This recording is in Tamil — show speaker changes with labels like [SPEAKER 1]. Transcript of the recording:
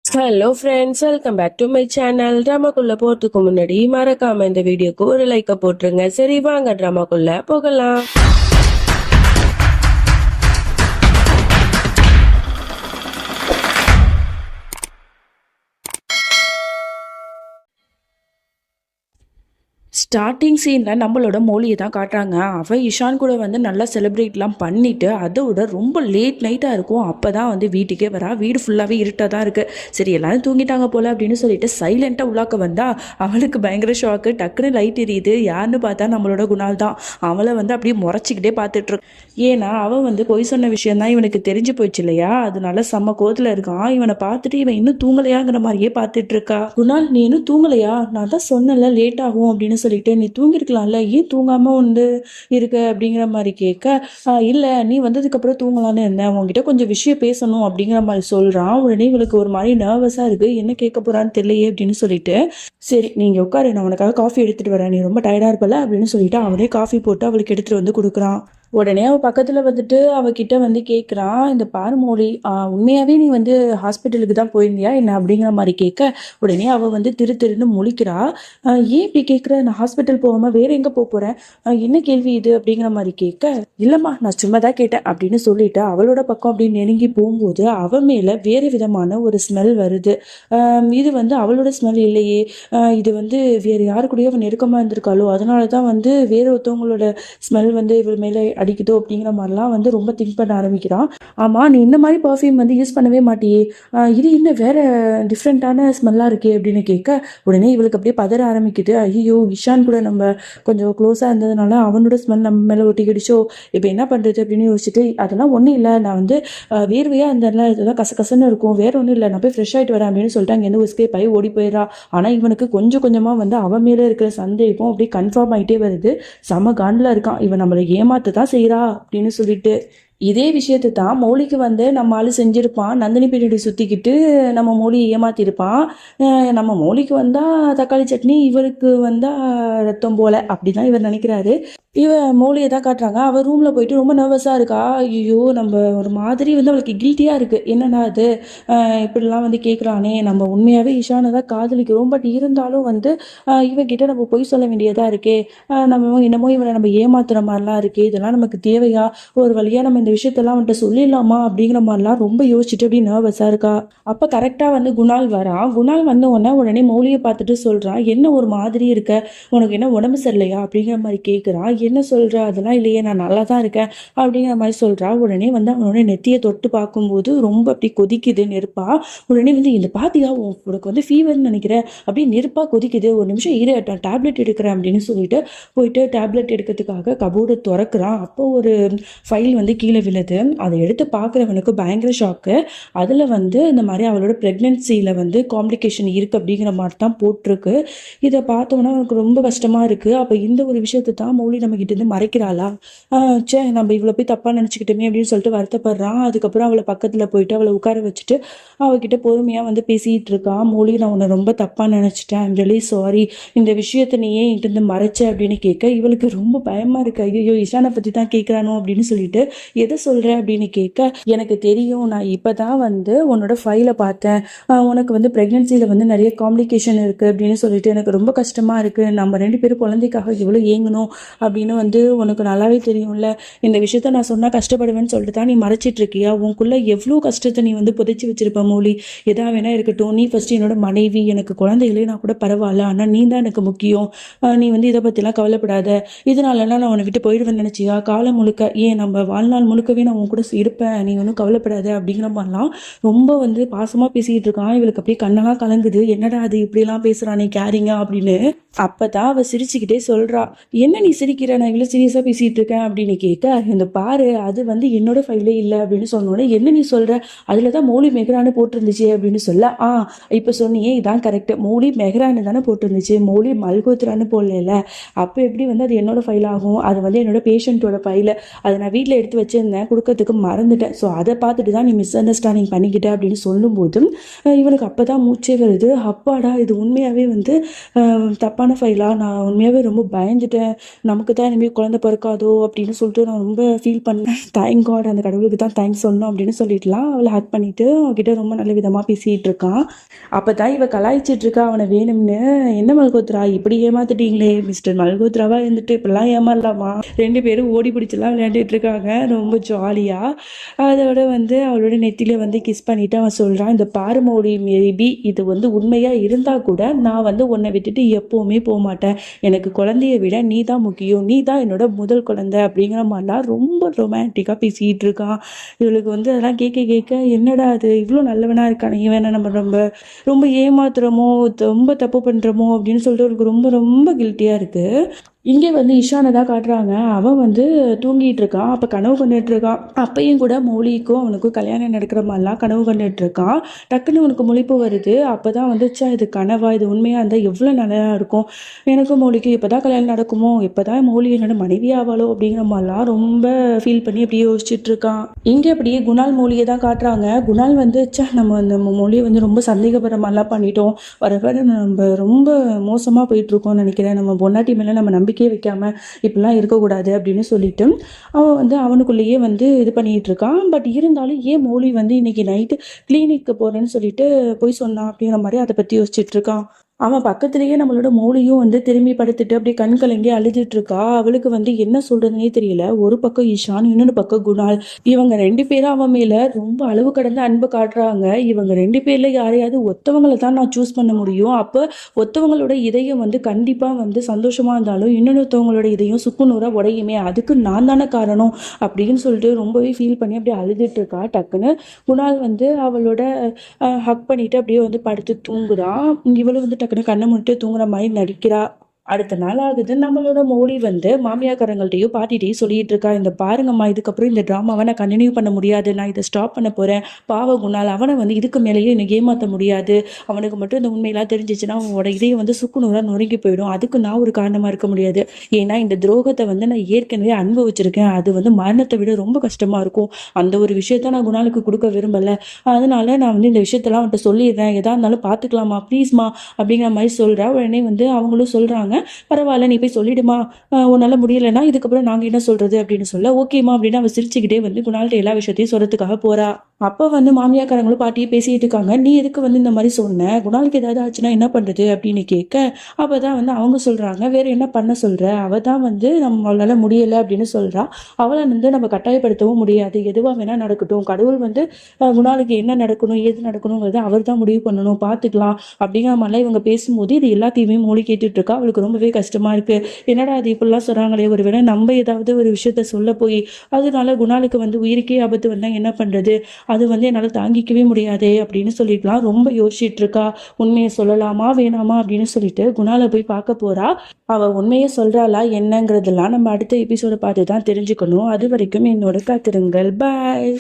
[SPEAKER 1] Hello friends, welcome back to my channel. ட்ராமாக்குள்ள போறதுக்கு முன்னாடி மறக்காம இந்த வீடியோக்கு ஒரு லைக்க போட்டுருங்க. சரி வாங்க ட்ராமாக்குள்ள போகலாம். ஸ்டார்டிங் சீனில் நம்மளோட மொழியை தான் காட்டுறாங்க. அவள் இஷான் கூட வந்து நல்லா செலிப்ரேட்லாம் பண்ணிவிட்டு அதோட ரொம்ப லேட் நைட்டாக இருக்கும். அப்போ தான் வந்து வீட்டுக்கே வரா. வீடு ஃபுல்லாகவே இருட்டாக தான் இருக்குது. சரி எல்லாரும் தூங்கிட்டாங்க போல் அப்படின்னு சொல்லிட்டு சைலண்ட்டாக உள்ளாக்க வந்தா அவளுக்கு பயங்கர ஷாக்கு. டக்குன்னு லைட் எரியுது. யாருன்னு பார்த்தா நம்மளோட குணால் தான். அவளை வந்து அப்படியே முறைச்சிக்கிட்டே பார்த்துட்ருக்கு. ஏன்னா அவன் வந்து பொய் சொன்ன விஷயந்தான் இவனுக்கு தெரிஞ்சு போயிடுச்சு இல்லையா, அதனால செம்ம கோவத்தில் இருக்கான். இவனை பார்த்துட்டு இவன் இன்னும் தூங்கலையாங்கிற மாதிரியே பார்த்துட்டு இருக்கா. குணால், நீ இன்னும் தூங்கலையா? நான் தான் சொன்னல லேட் ஆகும் அப்படின்னு சொல்லிட்டு, நீ தூங்கிருக்கலாம்ல, ஏன் தூங்காம வந்து இருக்க அப்படிங்கிற மாதிரி கேட்க, இல்லை நீ வந்ததுக்கப்புறம் தூங்கலான்னு இருந்தேன், உங்ககிட்ட கொஞ்சம் விஷயம் பேசணும் அப்படிங்கிற மாதிரி சொல்கிறான். உடனே இவளுக்கு ஒரு மாதிரி நர்வஸாக இருக்குது. என்ன கேட்க போகிறான்னு தெரியலையே அப்படின்னு சொல்லிட்டு, சரி நீங்கள் உட்காரு, நான் உனக்காக காஃபி எடுத்துகிட்டு வரேன், நீ ரொம்ப டயர்டாக இருப்பல அப்படின்னு சொல்லிட்டு அவனே காஃபி போட்டு அவளுக்கு எடுத்துகிட்டு வந்து கொடுக்குறான். உடனே அவள் பக்கத்தில் வந்துட்டு அவகிட்ட வந்து கேட்குறான், இந்த பாரு மொழி, உண்மையாகவே நீ வந்து ஹாஸ்பிட்டலுக்கு தான் போயிருந்தியா என்ன அப்படிங்கிற மாதிரி கேட்க, உடனே அவள் வந்து திருன்னு முழிக்கிறா. ஏன் இப்படி கேட்குற? நான் ஹாஸ்பிட்டல் போகாமல் வேறு எங்கே போகிறேன்? என்ன கேள்வி இது அப்படிங்கிற மாதிரி கேட்க, இல்லைம்மா நான் சும்மா தான் கேட்டேன் அப்படின்னு சொல்லிட்டு அவளோட பக்கம் அப்படின்னு நெருங்கி போகும்போது அவன் மேலே வேறு விதமான ஒரு ஸ்மெல் வருது. இது வந்து அவளோட ஸ்மெல் இல்லையே, இது வந்து வேறு யாரு கூடயோ அவன் நெருக்கமாக இருந்திருக்காளோ, அதனால தான் வந்து வேறு ஒருத்தவங்களோட ஸ்மெல் வந்து இவள் மேலே அடிக்குதோ அப்படிங்கிற மாதிரிலாம் வந்து ரொம்ப திங்க் பண்ண ஆரம்பிக்கிறான். ஆமாம், நீ இந்த மாதிரி பர்ஃப்யூம் வந்து யூஸ் பண்ணவே மாட்டியே, இது இன்னும் வேற டிஃப்ரெண்ட்டான ஸ்மெல்லாக இருக்கே அப்படின்னு கேட்க, உடனே இவளுக்கு அப்படியே பதற ஆரம்பிக்குது. ஐயோ, இஷான் கூட நம்ம கொஞ்சம் க்ளோஸாக இருந்ததுனால அவனோட ஸ்மெல் நம்ம மேலே ஒட்டிக்கிடுச்சோ, இப்போ என்ன பண்ணுறது அப்படின்னு யோசிச்சுட்டு, அதெல்லாம் ஒன்றும் இல்லை, நான் வந்து வேர்வையாக இருந்ததுல இதெல்லாம் கசகசன்னு இருக்கும், வேற ஒன்றும் இல்லை, நான் போய் ஃப்ரெஷ் ஆகிட்டு வரேன் அப்படின்னு சொல்லிட்டு அங்கேருந்து எஸ்கேப் ஆகி ஓடி போயிடறா. ஆனால் இவனுக்கு கொஞ்சம் கொஞ்சமாக வந்து அவன் மேலே இருக்கிற சந்தேகம் அப்படியே கன்ஃபார்ம் ஆகிட்டே வருது. செம காண்டில் இருக்கான், இவன் நம்மளை ஏமாத்த தான் செய்கிறா அப்படின்னு சொல்லிட்டு. இதே விஷயத்தை தான் மௌலிக்கு வந்து நம்ம ஆள் செஞ்சுருப்பான். நந்தினி பின்னாடி சுற்றிக்கிட்டு நம்ம மௌலியை ஏமாத்திருப்பான். நம்ம மௌலிக்கு வந்தால் தக்காளி சட்னி, இவருக்கு வந்தால் ரத்தம் போல அப்படி தான் இவர் நினைக்கிறாரு. இவன் மௌலியை தான் காட்டுறாங்க. அவள் ரூமில் போயிட்டு ரொம்ப நர்வஸாக இருக்கா. ஐயோ, நம்ம ஒரு மாதிரி வந்து அவளுக்கு கில்ட்டியாக இருக்குது. என்னன்னா அது இப்படிலாம் வந்து கேட்குறானே, நம்ம உண்மையாகவே இஷானை தான் காதலிக்கிறோம், பட் இருந்தாலும் வந்து இவன்கிட்ட நம்ம பொய் சொல்ல வேண்டியதாக இருக்கே, நம்ம என்னமோ இவனை நம்ம ஏமாத்துற மாதிரிலாம் இருக்கே, இதெல்லாம் நமக்கு தேவையா, ஒரு வழியாக நம்ம இந்த விஷயத்தெல்லாம் வந்துட்டு சொல்லிடலாமா அப்படிங்கிற மாதிரிலாம் ரொம்ப யோசிச்சுட்டு அப்படி நர்வஸாக இருக்கா. அப்போ கரெக்டாக வந்து குணால் வரான். குணால் வந்த உடனே மௌலியை பார்த்துட்டு சொல்கிறான், என்ன ஒரு மாதிரி இருக்க, உனக்கு என்ன உடம்பு சரியில்லையா அப்படிங்கிற மாதிரி கேட்குறான். என்ன சொல்கிற? அதெல்லாம் இல்லையே, நான் நல்லா தான் இருக்கேன் அப்படிங்கிற மாதிரி சொல்கிறா. உடனே வந்து அவனோட நெத்தியை தொட்டு பார்க்கும்போது ரொம்ப அப்படி கொதிக்குது நெருப்பா. உடனே வந்து இந்த பாத்தியா, உனக்கு வந்து ஃபீவர்னு நினைக்கிறேன், அப்படியே நெருப்பாக கொதிக்குது, ஒரு நிமிஷம் இரு, டேப்லெட் எடுக்கிறேன் அப்படின்னு சொல்லிட்டு போயிட்டு டேப்லெட் எடுக்கிறதுக்காக கபோர்டை திறக்கிறான். அப்போ ஒரு ஃபைல் வந்து கீழே விழுது. அதை எடுத்து பார்க்குறவனுக்கு பயங்கர ஷாக்கு. அதில் வந்து இந்த மாதிரி அவளோட ப்ரெக்னென்சியில் வந்து காம்ப்ளிகேஷன் இருக்குது அப்படிங்கிற மாதிரி தான் போட்டிருக்கு. இதை பார்த்தோன்னா அவனுக்கு ரொம்ப கஷ்டமாக இருக்குது. அப்போ இந்த ஒரு விஷயத்தை தான் மௌலி நம்ம கிட்டேருந்து மறைக்கிறாளா, நம்ம இவ்வளோ போய் தப்பாக நினச்சிக்கிட்டோமே அப்படின்னு சொல்லிட்டு வருத்தப்படுறான். அதுக்கப்புறம் அவளை பக்கத்தில் போயிட்டு அவளை உட்கார வச்சுட்டு அவகிட்ட பொறுமையாக வந்து பேசிகிட்டு இருக்கான். மௌலி, நான் உன்னை ரொம்ப தப்பாக நினச்சிட்டேன், ஐம் ரியலி சாரி, இந்த விஷயத்தை நீ ஏன் என்கிட்ட மறைச்ச அப்படின்னு கேட்க இவளுக்கு ரொம்ப பயமாக இருக்கு. ஐயோ, இஷானை பற்றி தான் கேட்குறானோ அப்படின்னு சொல்லிட்டு, எதை சொல்கிற அப்படின்னு கேட்க, எனக்கு தெரியும், நான் இப்போ தான் வந்து உன்னோட ஃபைலை பார்த்தேன், உனக்கு வந்து ப்ரெக்னென்சியில் வந்து நிறைய காம்ப்ளிகேஷன் இருக்குது அப்படின்னு சொல்லிட்டு எனக்கு ரொம்ப கஷ்டமாக இருக்குது, நம்ம 2 பேரும் குழந்தைக்காக எவ்வளோ ஏங்கணும் அப்படின்னு வந்து உனக்கு நல்லாவே தெரியும்ல, இந்த விஷயத்த நான் சொன்னால் கஷ்டப்படுவேன்னு சொல்லிட்டு தான் நீ மறைச்சிட்டு இருக்கியா, உனக்குள்ள எவ்வளோ கஷ்டத்தை நீ வந்து புதைச்சி வச்சிருப்ப மௌலி, எதா வேணா இருக்கட்டும், நீ ஃபர்ஸ்ட் என்னோட மனைவி, எனக்கு குழந்தைகளே நான் கூட பரவாயில்ல, ஆனால் நீ தான் எனக்கு முக்கியம், நீ வந்து இதை பற்றிலாம் கவலைப்படாத, இதனாலலாம் நான் உன்னை விட்டு போயிடுவேன்னு நினச்சியா, காலம் முழுக்க, ஏன் நம்ம வாழ்நாள் முழுக்கவே நான் உன் கூட இருப்பேன், நீ ஒன்றும் கவலைப்படாத அப்படிங்கிற மாதிரிலாம் ரொம்ப வந்து பாசமாக பேசிக்கிட்டு இருக்கான். இவளுக்கு அப்படியே கண்ணெல்லாம் கலங்குது. என்னடா அது இப்படிலாம் பேசுகிறானே கேரிங்க அப்படின்னு. அப்போ தான் அவள் சிரிச்சுக்கிட்டே சொல்கிறா, என்ன நீ சிரிக்கிற, நான் இவ்வளோ சீரியஸாக பேசிகிட்டு இருக்கேன் அப்படின்னு கேட்க, இந்த பாரு அது வந்து என்னோட ஃபைலே இல்லை அப்படின்னு சொன்னோன்னே, என்ன நீ சொல்கிற, அதில் தான் மௌலி மெஹ்ரான்னு போட்டிருந்துச்சு அப்படின்னு சொல்ல, இப்போ சொன்னியே இதான் கரெக்டு, மௌலி மெஹ்ரான்னு தானே போட்டிருந்துச்சு, மௌலி மல்கோத்ரான்னு போடல, அப்போ எப்படி வந்து அது என்னோட ஃபைல் ஆகும், அது வந்து என்னோட பேஷண்ட்டோட ஃபைலு, அதை நான் வீட்டில் எடுத்து வச்சுருந்தேன், கொடுக்கறதுக்கு மறந்துட்டேன், ஸோ அதை பார்த்துட்டு தான் நீ மிஸ் அண்டர்ஸ்டாண்டிங் பண்ணிக்கிட்ட அப்படின்னு சொல்லும்போதும் இவனுக்கு அப்போ தான் மூச்சே வருது. அப்பாடா, இது உண்மையாகவே வந்து தப்பான ஃபைலாக, நான் உண்மையாகவே ரொம்ப பயந்துட்டேன், நமக்கு தான் தான் இனிமேல் குழந்தை பிறக்காதோ அப்படின்னு சொல்லிட்டு நான் ரொம்ப ஃபீல் பண்ணேன். தேங்க் காட், அந்த கடவுளுக்கு தான் தேங்க்ஸ் சொல்லணும் அப்படின்னு சொல்லிட்டுலாம் அவளை ஹக் பண்ணிட்டு அவகிட்ட ரொம்ப நல்ல விதமாக பேசிகிட்டு இருக்கான். அப்போ தான் இவ கலாய்ச்சிட்டு இருக்கா அவனை வேணும்னு. என்ன மல்கோத்ரா இப்படி ஏமாத்திட்டீங்களே, மிஸ்டர் மல்கோத்ராவா இருந்துட்டு இப்படிலாம் ஏமாறலாமா? 2 பேரும் ஓடி பிடிச்சலாம் விளையாண்டுட்டு இருக்காங்க ரொம்ப ஜாலியாக. அதோட வந்து அவளோட நெத்தியில வந்து கிஸ் பண்ணிட்டு அவன் சொல்கிறான், இந்த பாரு மௌலி, மேபி இது வந்து உண்மையாக இருந்தால் கூட நான் வந்து உன்னை விட்டுட்டு எப்போவுமே போக மாட்டேன். எனக்கு குழந்தைய விட நீ தான் முக்கியம், நீ தான் என்னோட முதல் குழந்தை அப்படிங்கிற மாதிரிலாம் ரொம்ப ரொமான்டிக்காக பேசிகிட்டு இருக்கான். இவளுக்கு வந்து அதெல்லாம் கேட்க கேட்க என்னடா அது இவ்வளோ நல்லவனாக இருக்கானே, இவனை நம்ம ரொம்ப ரொம்ப ஏமாத்துறோமோ, ரொம்ப தப்பு பண்ணுறோமோ அப்படின்னு சொல்லிட்டு அவளுக்கு ரொம்ப ரொம்ப கில்ட்டியாக இருக்குது. இங்கே வந்து இஷானை தான் காட்டுறாங்க. அவன் வந்து தூங்கிட்டு இருக்கான். அப்போ கனவு கண்டுட்டு இருக்கான். அப்பையும் கூட மௌலிக்கும் அவனுக்கும் கல்யாணம் நடக்கிற மாதிரிலாம் கனவு கண்டுட்டு இருக்கான். டக்குன்னு அவனுக்கு முழிப்பு வருது. அப்போ தான் வந்துச்சா இது கனவா, இது உண்மையாக இருந்தால் எவ்வளோ நல்லா இருக்கும், எனக்கும் மௌலிக்கும் இப்போ தான் கல்யாணம் நடக்குமோ, இப்போ தான் மௌலி என்னோட மனைவி ஆவாளோ அப்படிங்கிற மாதிரிலாம் ரொம்ப ஃபீல் பண்ணி அப்படியே யோசிச்சுட்டு இருக்கான். இங்கே அப்படியே குணால் மௌலியை தான் காட்டுறாங்க. குணால் வந்து நம்ம அந்த மௌலியை வந்து ரொம்ப சந்தேகப்படுற மாதிரிலாம் பண்ணிட்டோம், வர வர நம்ம ரொம்ப மோசமாக போயிட்டுருக்கோம்னு நினைக்கிறேன், நம்ம பொண்டாட்டி மேலே நம்ம நம்பிக்கை வைக்காம இப்படிலாம் இருக்கக்கூடாது அப்படின்னு சொல்லிட்டு அவன் வந்து அவனுக்குள்ளேயே வந்து இது பண்ணிட்டு இருக்கான். பட் இருந்தாலும் ஏன் மௌலி வந்து இன்னைக்கு நைட்டு கிளினிக்கு போறேன்னு சொல்லிட்டு போய் சொன்னான் அப்படிங்கிற மாதிரி அதை பத்தி யோசிச்சுட்டு இருக்கான். அவன் பக்கத்துலேயே நம்மளோட மௌலியும் வந்து திரும்பி படுத்துட்டு அப்படியே கண் கலங்கி அழுதுட்டு இருக்கா. அவளுக்கு வந்து என்ன சொல்றதுனே தெரியல. ஒரு பக்கம் ஈஷான், இன்னொரு பக்கம் குணால். இவங்க 2 பேரும் அவன் மேல ரொம்ப அளவு கடந்த அன்பு காட்டுறாங்க. இவங்க 2 பேர்ல யாரையாவது ஒத்தவங்களை தான் நான் சூஸ் பண்ண முடியும். அப்போ ஒத்தவங்களோட இதயம் வந்து கண்டிப்பா வந்து சந்தோஷமா இருந்தாலும் இன்னொருத்தவங்களோட இதயம் சுக்குநூறா உடையுமே, அதுக்கு நான் தானே காரணம் அப்படின்னு சொல்லிட்டு ரொம்பவே ஃபீல் பண்ணி அப்படியே அழுதுட்டு இருக்கா. டக்குன்னு குணால் வந்து அவளோட ஹக் பண்ணிட்டு அப்படியே வந்து படுத்து தூங்குறான். இவளும் வந்து டக்குன்னு கண்ணை மூடிட்டு தூங்குற மாதிரி நடிக்கிறா. அடுத்த நாள் ஆகுது. நம்மளோட மௌலி வந்து மாமியாக்காரங்கள்ட்டையும் பாட்டிகிட்டையும் சொல்லிட்டு இருக்கா, இந்த பாருங்கம்மா, இதுக்கப்புறம் இந்த ட்ராமாவை நான் கண்டினியூ பண்ண முடியாது, நான் இதை ஸ்டாப் பண்ண போறேன். பாவ குணால், அவனை வந்து இதுக்கு மேலேயே எனக்கு ஏமாற்ற முடியாது. அவனுக்கு மட்டும் இந்த உண்மையெல்லாம் தெரிஞ்சிச்சுன்னா அவனோட இதயம் வந்து சுக்குநூறாக நொறுங்கி போயிடும். அதுக்கு நான் ஒரு காரணமாக இருக்க முடியாது. ஏன்னா இந்த துரோகத்தை வந்து நான் ஏற்கனவே அனுபவிச்சிருக்கேன். அது வந்து மரணத்தை விட ரொம்ப கஷ்டமா இருக்கும். அந்த ஒரு விஷயத்த நான் குணாலுக்கு கொடுக்க விரும்பலை. அதனால நான் வந்து இந்த விஷயத்தெல்லாம் அவன்கிட்ட சொல்லிடுறேன், எதா இருந்தாலும் பார்த்துக்கலாமா ப்ளீஸ்மா அப்படிங்கிற மாதிரி சொல்கிறா. உடனே வந்து அவங்களும் சொல்கிறாங்க, பரவாயில்ல நீ போய் சொல்லிடுமா, உன்னால முடியலைன்னா இதுக்கப்புறம் நாங்கள் என்ன சொல்றது அப்படின்னு சொல்ல, ஓகேம்மா அப்படின்னு அவள் சிரிச்சுக்கிட்டே வந்து குணால்கிட்ட எல்லா விஷயத்தையும் சொல்றதுக்காக போறா. அப்போ வந்து மாமியாக்காரங்களும் பாட்டியும் பேசிட்டு இருக்காங்க. நீ எதுக்கு வந்து இந்த மாதிரி சொன்ன, குணாலுக்கு ஏதாவது ஆச்சுன்னா என்ன பண்றது அப்படின்னு கேட்க, அப்பதான் வந்து அவங்க சொல்றாங்க, வேற என்ன பண்ண சொல்ற, அவ தான் வந்து நம்மளால முடியலை அப்படின்னு சொல்றா. அவளை வந்து நம்ம கட்டாயப்படுத்தவும் முடியாது, எதுவா வேணா நடக்கட்டும், கடவுள் வந்து குணாலுக்கு என்ன நடக்கணும் ஏது நடக்கணுங்கிறத அவர் தான் முடிவு பண்ணணும், பார்த்துக்கலாம் அப்படிங்கிற மாதிரிலாம் இவங்க பேசும்போது இது எல்லாத்தையுமே மொழி கேட்டுட்டு இருக்கா. அவளுக்கு ரொம்பவே கஷ்டமா இருக்கு. என்னடா அது இப்படிலாம் சொல்றாங்களே, ஒருவேளை நம்ம ஏதாவது ஒரு விஷயத்த சொல்ல போய் அதனால குணாலுக்கு வந்து உயிருக்கே ஆபத்து வந்தா என்ன பண்றது, அது வந்து என்னால தாங்கிக்கவே முடியாதே அப்படின்னு சொல்லிட்டுலாம் ரொம்ப யோசிச்சுட்டு இருக்கா. உண்மையை சொல்லலாமா வேணாமா அப்படின்னு சொல்லிட்டு குணாலை போய் பார்க்க போறா. அவ உண்மையை சொல்றாளா என்னங்கிறதெல்லாம் நம்ம அடுத்த எபிசோட பார்த்து தான் தெரிஞ்சுக்கணும். அது வரைக்கும் என்னோட காத்திருங்கள். பாய்.